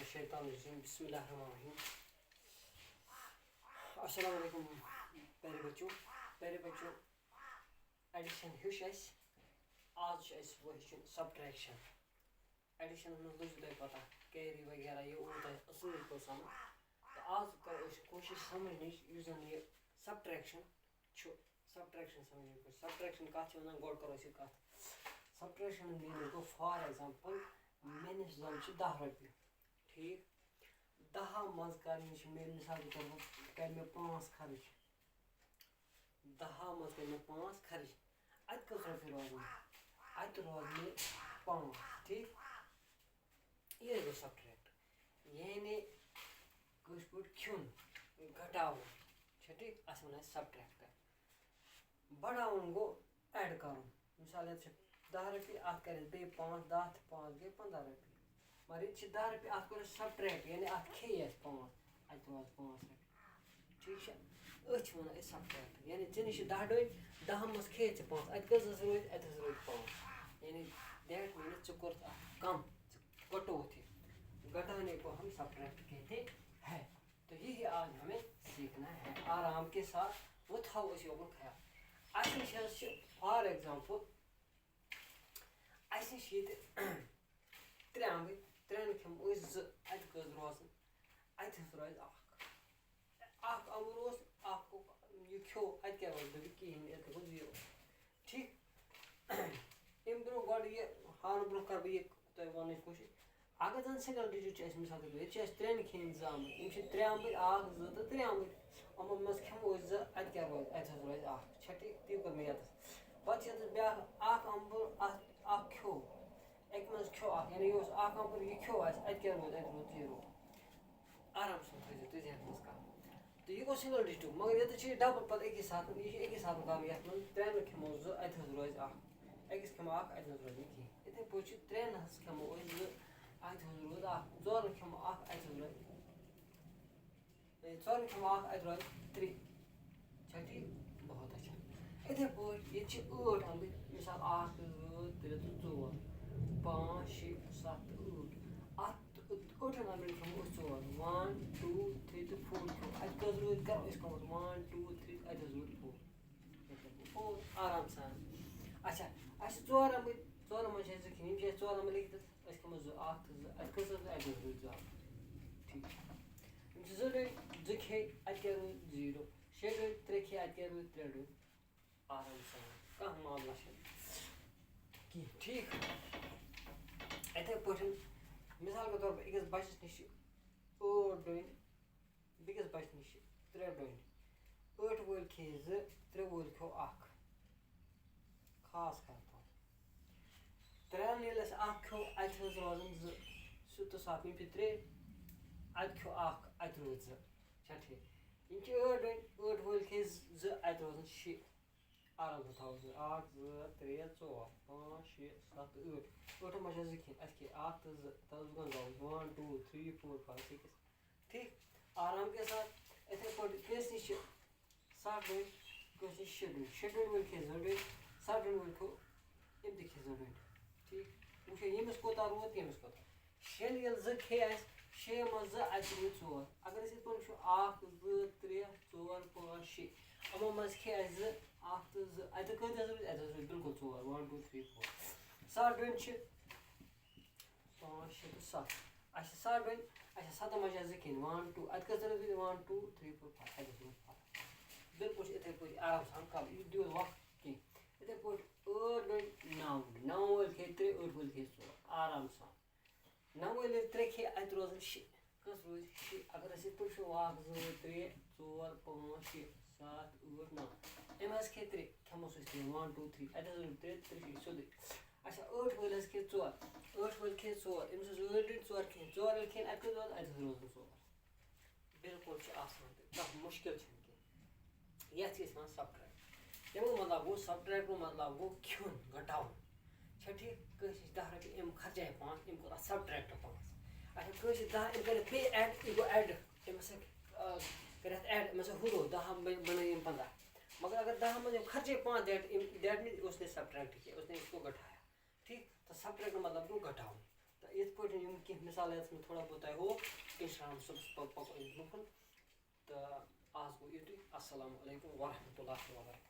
الشیطان الرجیم بسم اللہ الرحمن الرحیم. السلام علیکم پیارے بچوں ایڈیشن ہیوٚچھ اَسہِ. آز چھُ اَسہِ ہیٚچھُن سبٹریکشن. ایڈیشن منٛز لٔج تۄہہِ پتہ کیری وغیرہ یہِ اوٚن تۄہہِ اَصٕل پٲٹھۍ سمجھ تہٕ آز کرو أسۍ کوٗشِش سمجھنٕچ یُس زن یہِ سبٹریکشن چھُ. سبٹریکشن سمجھنٕچ پٲٹھۍ سبٹریکشن کَتھ چھِ وَنان گۄڈٕ کرو أسۍ یہِ کَتھ. سبٹریکشن میٖنٕز گوٚو فار ایٚگزامپٕل مےٚ نِش زن چھِ 10 رۄپیہِ ٹھیٖک 10 منٛز کرنہِ چھِ مےٚ مِثال کے طور پر کَرِ مےٚ 5 خرٕچ 10 منٛز کَرِ مےٚ 5 خرٕچ اَتہِ کٔژ رۄپیہِ روزِ مےٚ اَتہِ روزِ مےٚ 5 ٹھیٖک. یہِ گوٚو سبٹریکٹ یعنی کٲشِر پٲٹھۍ کھیوٚن گھٹاوُن چھا ٹھیٖک اَتھ وَنان أسۍ سبٹریکٹ. بڑاوُن گوٚو ایڈ کَرُن مِثال ییٚتہِ چھِ 10 رۄپیہِ اَتھ کَرِ اَسہِ بیٚیہِ 5 10 تہٕ 5 گٔے 15 رۄپیہِ مگر ییٚتہِ چھِ 10 رۄپیہِ اَتھ کوٚر اَسہِ سبٹریکٹ یعنی اَتھ کھیٚیہِ اَسہِ 5 اَتہِ روزِ 5 رۄپیہِ ٹھیٖک چھا. أتھۍ چھِ وَنان أسۍ سبٹریکٹ یعنی ژےٚ نِش چھِ 10 ڈوٗنۍ 10 منٛز کھیٚیہِ ژےٚ 5 اَتہِ کٔژ حظ روزِ اَتہِ حظ روزِ 5 یعنی دیٹ میٖنٕز ژٕ کوٚرُتھ اَتھ کم ژٕ گٹووُتھ یہِ گٹانے کو ہم سبٹریکٹ کہتے ہیں. تو یہی آج ہمیں سیکھنا ہے آرام کے ساتھ وہ تھاو أسۍ یوکُن خیال. اَسہِ نِش حظ چھِ فار ایٚگزامپٕل اَسہِ نِش ییٚتہِ 3 اَمبٕرۍ 3 کھٮ۪مو أسۍ 2 اَتہِ کٔژ روزن اَتہِ حظ روزِ 1 اَمبُر اوس 1 یہِ کھیوٚو اَتہِ کیٛاہ روزِ دوٚپُکھ کِہیٖنۍ اَتہِ گوٚو 0 ٹھیٖک. اَمہِ برونٛہہ گۄڈٕ یہِ ہاونہٕ برونٛہہ کَرٕ بہٕ یہِ تۄہہِ وَننٕچ کوٗشِش. اگر زن سنگل ڈِجِٹ چھِ اَسہِ مِثال کے طور ییٚتہِ چھِ اَسہِ 3 کھیٚنۍ 2 اَمبٕرۍ یِم چھِ 3 اَمبٕرۍ 1 2 تہٕ 3 اَمبٕرۍ یِمو منٛز کھٮ۪مو أسۍ 2 اَتہِ کیٛاہ روزِ اَتہِ حظ روزِ 1 چھا ٹھیٖک. تی کوٚر مےٚ یَتَس پَتہٕ چھِ یَتَس بیٛاکھ 1 اَمبُر اَتھ 1 کھیوٚو اَکہِ منٛز کھیوٚو 1 یعنی یہِ اوس 1 اَمبُر یہِ کھیوٚو اَسہِ اَتہِ کیٛاہ روزِ اَتہِ روزِ 0 آرام سان تھٲیزیو تُہۍ ذہنَس منٛز کَتھ. تہٕ یہِ گوٚو سنگل ڈِجٹُک مگر ییٚتٮ۪تھ چھِ یہِ ڈبل پَتہٕ أکی ساتہٕ یہِ چھِ أکی ساتہٕ کَرُن یَتھ منٛز 3 کھٮ۪مو 2 اَتہِ حظ روزِ 1 أکِس کھٮ۪مو 1 اَتہِ نہٕ حظ روزِ نہٕ کِہیٖنۍ. یِتھَے پٲٹھۍ چھِ 3 حظ کھٮ۪مو أسۍ 2 اَتہِ حظ روزِ 1 4 کھٮ۪مو 1 اَتہِ حظ روزِ 4 کھٮ۪مو 1 اَتہِ روزِ 3 چھا ٹھیٖک. بہت اچھا. یِتھَے پٲٹھۍ ییٚتہِ چھِ 8 اَمبٕرۍ مِثال 1 2 3 تہٕ 4 5 6 7 8 اَتھ 8 اَمبٕرٮ۪ن کھٮ۪مو أسۍ 4 1 2 3 تہٕ 4 کھٮ۪مو اَتہِ کٔژ روزِ کَرو أسۍ کَوُنٛٹ 1 2 3 اَتہِ حظ روزِ 4 آرام سان. اچھا اَسہِ چھِ 4 اَمبٕرۍ 4 منٛز چھِ اَسہِ 2 کھٮ۪نۍ یِم چھِ اَسہِ 4 اَمبٕرۍ لیکھِتھ أسۍ کھٮ۪مو 2 1 تہٕ 2 اَتہِ کٔژ حظ اَتہِ حظ روزِ 2 ٹھیٖک. یِم چھِ 2 ڈوٗنۍ 2 کھیٚیہِ اَتہِ کیٛاہ روزِ 0 6 ڈوٗنۍ 3 کھیٚیہِ اَتہِ کیٛاہ روزِ 3 ڈوٗنۍ آرام سان کانٛہہ معاملہ چھُنہٕ کینٛہہ ٹھیٖک. یِتھَے پٲٹھۍ مِثال کے طور پر أکِس بَچَس نِش چھِ 8 ڈوٗنۍ بیٚکِس بَچَس نِش چھِ 3 ڈوٗنۍ 8 وٲلۍ کھیٚیہِ 2 3 وٲلۍ کھیوٚو 1 خاص خیال تھاوُن 3 ییٚلہِ اَسہِ 1 کھیوٚو اَتہِ حظ روزن 2 سیوٚد تہٕ صاف. یِم چھِ 3 اَتہِ کھیوٚو 1 اَتہِ روزِ 2 چھا ٹھیٖک. یِم چھِ 8 ڈوٗنۍ 8 وٲلۍ کھیٚیہِ 2 اَتہِ روزن 6 آرام سان تھاوو 1 2 3 4 5 6 7 تہٕ 8 8 منٛز چھِ اَسہِ 2 کھٮ۪نۍ اَسہِ کھیٚیہِ 1 تہٕ 2 تَتھ گوٚو 1 2 3 4 5 6 ٹھیٖک. آرام کے ساتھ یِتھَے پٲٹھۍ کٲنٛسہِ نِش چھِ 7 ڈوٗنۍ کٲنٛسہِ نِش 6 ڈوٗنۍ 6 ڈوٗنۍ وٲلۍ کھیٚیہِ 2 ڈوٗنۍ 7 ڈوٗنۍ وٲلۍ کھیوٚو أمۍ تہِ کھیٚیہِ 2 ڈوٗنۍ ٹھیٖک. وٕچھو ییٚمِس کوٗتاہ روٗد تٔمِس کوٗتاہ 6 ییٚلہِ 2 کھیٚیہِ اَسہِ 6 منٛز 2 اَتہِ روٗدۍ 4 اگر أسۍ یِتھ پٲٹھۍ وٕچھو 1 2 3 4 5 6 یِمو منٛز کھیٚیہِ اَسہِ 2 1 تہٕ 2 اَتہِ کۭتیاہ حظ روٗدۍ اَتہِ حظ روٗدۍ بِلکُل 4 1 2 3 4 7 ڈوٗنۍ چھِ 5 6 تہٕ 7 اَسہِ چھِ 7 ڈوٗنۍ اچھا 7 منٛز چھِ اَسہِ 2 کھٮ۪نۍ 1 2 اَتہِ کٔژ روٗدۍ 1 2 3 4 5 اَتہِ حظ روٗد 5 بِلکُل چھِ یِتھَے پٲٹھۍ آرام سان کَرُن یہِ دِیِو وقت کینٛہہ. یِتھَے پٲٹھۍ 8 ڈوٗنۍ 9 ڈوٗنۍ 9 وٲلۍ کھیٚیہِ 3 8 وٲلۍ کھیٚیہِ 4 آرام سان 9 وٲلۍ ییٚلہِ 3 کھیٚیہِ اَتہِ روزن 6 کٔژ روزِ 6 اگر أسۍ یِتھ پٲٹھۍ وٕچھو 1 2 3 4 5 6 7 8 9 أمۍ حظ کھیٚیہِ 3 کھٮ۪موس أسۍ 3 1 2 3 اَتہِ حظ روٗدۍ 3 3 6 سیوٚدُے. اچھا 8 وٲلۍ حظ کھیٚیہِ 4 8 وٲلۍ کھیٚیہِ 4 أمِس حظ 8 ڈوٗنۍ 4 کھٮ۪نۍ 4 ییٚلہِ کھٮ۪نۍ اَتہِ کٔژ روزن اَتہِ حظ روزن 4 بِلکُل چھِ آسان تہٕ کانٛہہ مُشکِل چھِنہٕ کینٛہہ یَتھ چھِ أسۍ وَنان سبٹریکٹ. تَمیُک مطلب گوٚو سبٹریکٹُک مطلب گوٚو کھیوٚن گٹاوُن چھا ٹھیٖک. کٲنٛسہِ نِش 10 رۄپیہِ أمۍ خرچایہِ 5 أمۍ کوٚر اَتھ سبٹریکٹ 5 اچھا کٲنٛسہِ چھِ 10 أمۍ کَرٮ۪کھ بیٚیہِ ایڈ یہِ گوٚو ایڈ أمۍ ہسا کَرِ اَتھ ایڈ أمۍ ہسا ہُرو 10 بَنٲے أمۍ 15 مگر اگر 10 منٛز أمۍ خرچے 5 دیٹ مینز اس نے سبٹریکٹ کیا اس نے اس کو گھٹایا ٹھیک. تو سبٹریکٹ مطلب گوٚو گھٹاوُن تو یِتھ پٲٹھۍ یِم کینٛہہ مِثال یَتھ منٛز تھوڑا بہت تۄہہِ ہوو اِنشاء صُبحس پَکو أسۍ برونٛہہ کُن تہٕ آز گوٚو یُتُے اَسَلامُ علیکُم ورحمتہ اللہ وبرکاتہ.